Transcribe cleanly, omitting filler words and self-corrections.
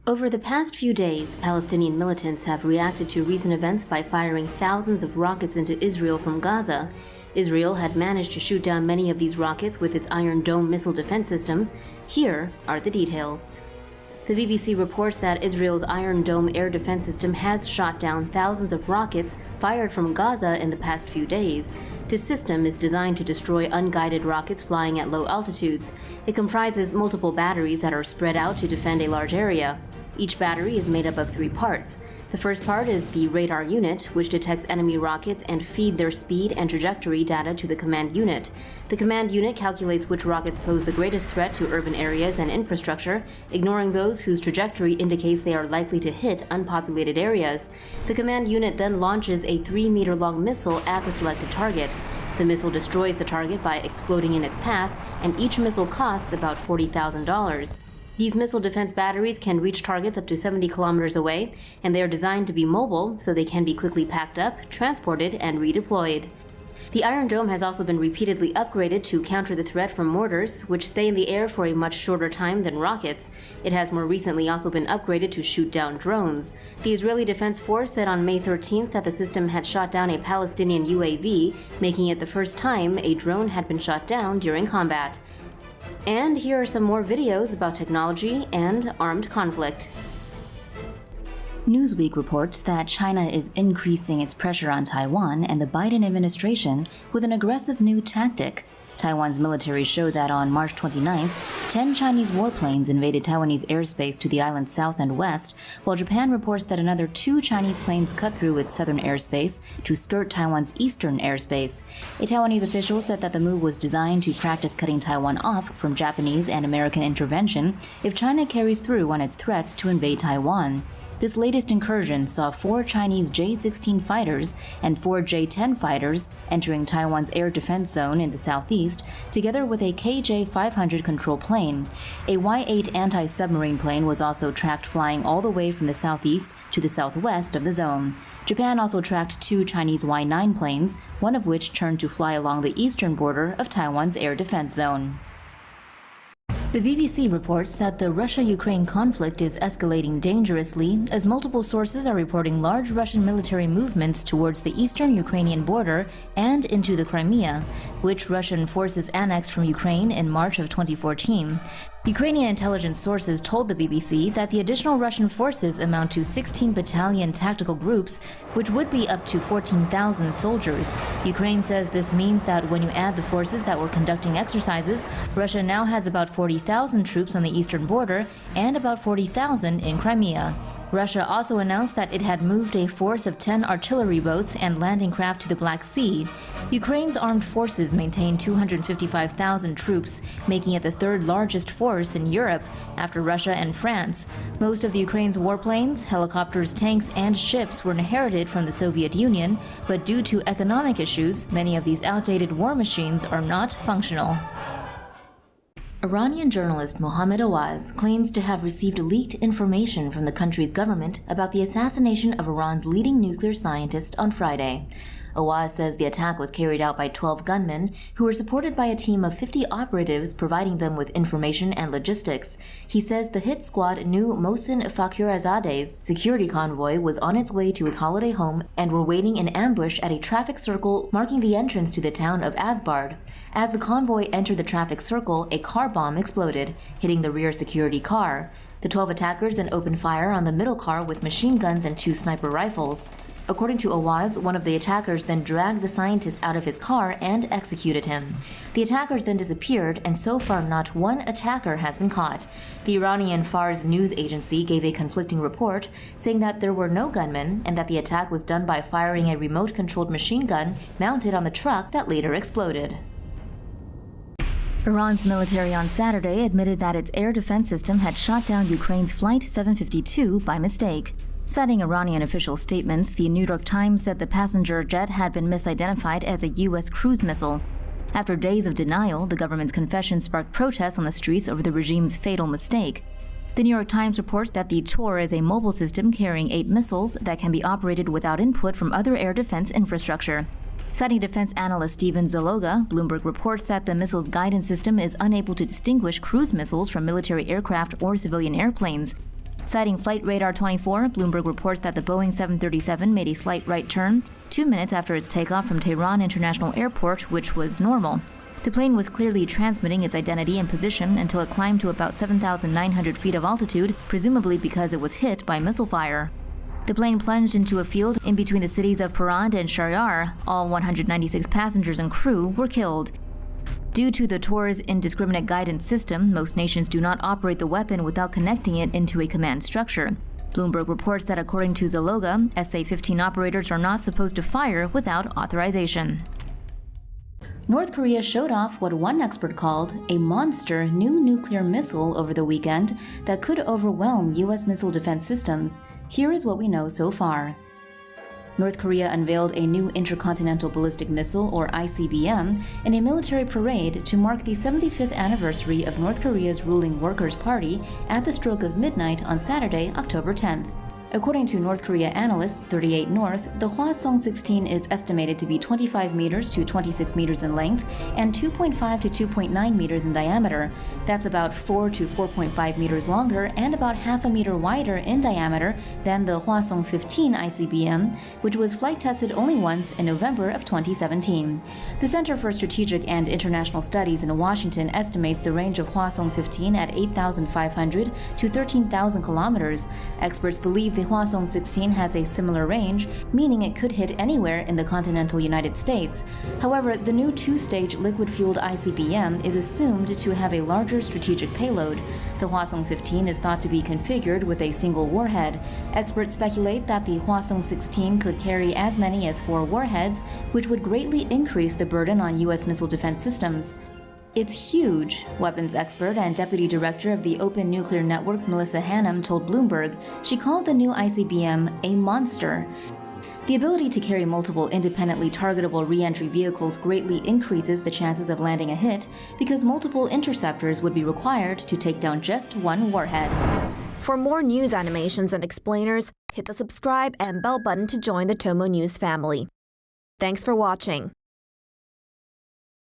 Over the past few days, Palestinian militants have reacted to recent events by firing thousands of rockets into Israel from Gaza. Israel had managed to shoot down many of these rockets with its Iron Dome missile defense system. Here are the details. The BBC reports that Israel's Iron Dome air defense system has shot down thousands of rockets fired from Gaza in the past few days. This system is designed to destroy unguided rockets flying at low altitudes. It comprises multiple batteries that are spread out to defend a large area. Each battery is made up of 3 parts. The first part is the radar unit, which detects enemy rockets and feeds their speed and trajectory data to the command unit. The command unit calculates which rockets pose the greatest threat to urban areas and infrastructure, ignoring those whose trajectory indicates they are likely to hit unpopulated areas. The command unit then launches a 3-meter-long missile at the selected target. The missile destroys the target by exploding in its path, and each missile costs about $40,000. These missile defense batteries can reach targets up to 70 kilometers away, and they are designed to be mobile so they can be quickly packed up, transported, and redeployed. The Iron Dome has also been repeatedly upgraded to counter the threat from mortars, which stay in the air for a much shorter time than rockets. It has more recently also been upgraded to shoot down drones. The Israeli Defense Force said on May 13th that the system had shot down a Palestinian UAV, making it the first time a drone had been shot down during combat. And here are some more videos about technology and armed conflict. Newsweek reports that China is increasing its pressure on Taiwan and the Biden administration with an aggressive new tactic. Taiwan's military showed that on March 29th, 10 Chinese warplanes invaded Taiwanese airspace to the island's south and west, while Japan reports that another 2 Chinese planes cut through its southern airspace to skirt Taiwan's eastern airspace. A Taiwanese official said that the move was designed to practice cutting Taiwan off from Japanese and American intervention if China carries through on its threats to invade Taiwan. This latest incursion saw 4 Chinese J-16 fighters and 4 J-10 fighters entering Taiwan's air defense zone in the southeast, together with a KJ-500 control plane. A Y-8 anti-submarine plane was also tracked flying all the way from the southeast to the southwest of the zone. Japan also tracked 2 Chinese Y-9 planes, one of which turned to fly along the eastern border of Taiwan's air defense zone. The BBC reports that the Russia-Ukraine conflict is escalating dangerously as multiple sources are reporting large Russian military movements towards the eastern Ukrainian border and into the Crimea, which Russian forces annexed from Ukraine in March of 2014. Ukrainian intelligence sources told the BBC that the additional Russian forces amount to 16 battalion tactical groups, which would be up to 14,000 soldiers. Ukraine says this means that when you add the forces that were conducting exercises, Russia now has about 40,000 troops on the eastern border and about 40,000 in Crimea. Russia also announced that it had moved a force of 10 artillery boats and landing craft to the Black Sea. Ukraine's armed forces maintain 255,000 troops, making it the 3rd largest force in Europe after Russia and France. Most of the Ukraine's warplanes, helicopters, tanks, and ships were inherited from the Soviet Union, but due to economic issues, many of these outdated war machines are not functional. Iranian journalist Mohammad Awaz claims to have received leaked information from the country's government about the assassination of Iran's leading nuclear scientist on Friday. Awaz says the attack was carried out by 12 gunmen who were supported by a team of 50 operatives providing them with information and logistics. He says the hit squad knew Mohsen Fakhrizade's security convoy was on its way to his holiday home and were waiting in ambush at a traffic circle marking the entrance to the town of Asbard. As the convoy entered the traffic circle, a car bomb exploded, hitting the rear security car. The 12 attackers then opened fire on the middle car with machine guns and 2 sniper rifles. According to Awaz, one of the attackers then dragged the scientist out of his car and executed him. The attackers then disappeared, and so far not one attacker has been caught. The Iranian Fars news agency gave a conflicting report, saying that there were no gunmen and that the attack was done by firing a remote-controlled machine gun mounted on the truck that later exploded. Iran's military on Saturday admitted that its air defense system had shot down Ukraine's Flight 752 by mistake. Citing Iranian official statements, the New York Times said the passenger jet had been misidentified as a U.S. cruise missile. After days of denial, the government's confession sparked protests on the streets over the regime's fatal mistake. The New York Times reports that the Tor is a mobile system carrying 8 missiles that can be operated without input from other air defense infrastructure. Citing defense analyst Steven Zaloga, Bloomberg reports that the missile's guidance system is unable to distinguish cruise missiles from military aircraft or civilian airplanes. Citing Flight Radar 24, Bloomberg reports that the Boeing 737 made a slight right turn 2 minutes after its takeoff from Tehran International Airport, which was normal. The plane was clearly transmitting its identity and position until it climbed to about 7,900 feet of altitude, presumably because it was hit by missile fire. The plane plunged into a field in between the cities of Parand and Sharyar. All 196 passengers and crew were killed. Due to the Tor's indiscriminate guidance system, most nations do not operate the weapon without connecting it into a command structure. Bloomberg reports that according to Zaloga, SA-15 operators are not supposed to fire without authorization. North Korea showed off what one expert called a monster new nuclear missile over the weekend that could overwhelm U.S. missile defense systems. Here is what we know so far. North Korea unveiled a new intercontinental ballistic missile, or ICBM, in a military parade to mark the 75th anniversary of North Korea's ruling Workers' Party at the stroke of midnight on Saturday, October 10th. According to North Korea analysts 38 North, the Hwasong-16 is estimated to be 25 meters to 26 meters in length and 2.5 to 2.9 meters in diameter. That's about 4 to 4.5 meters longer and about half a meter wider in diameter than the Hwasong-15 ICBM, which was flight tested only once in November of 2017. The Center for Strategic and International Studies in Washington estimates the range of Hwasong-15 at 8,500 to 13,000 kilometers. Experts believe the Hwasong-16 has a similar range, meaning it could hit anywhere in the continental United States. However, the new two-stage liquid-fueled ICBM is assumed to have a larger strategic payload. The Hwasong-15 is thought to be configured with a single warhead. Experts speculate that the Hwasong-16 could carry as many as 4 warheads, which would greatly increase the burden on U.S. missile defense systems. It's huge, weapons expert and deputy director of the Open Nuclear Network Melissa Hannum told Bloomberg. She called the new ICBM a monster. The ability to carry multiple independently targetable re-entry vehicles greatly increases the chances of landing a hit because multiple interceptors would be required to take down just one warhead. For more news animations and explainers, hit the subscribe and bell button to join the TomoNews family. Thanks for watching.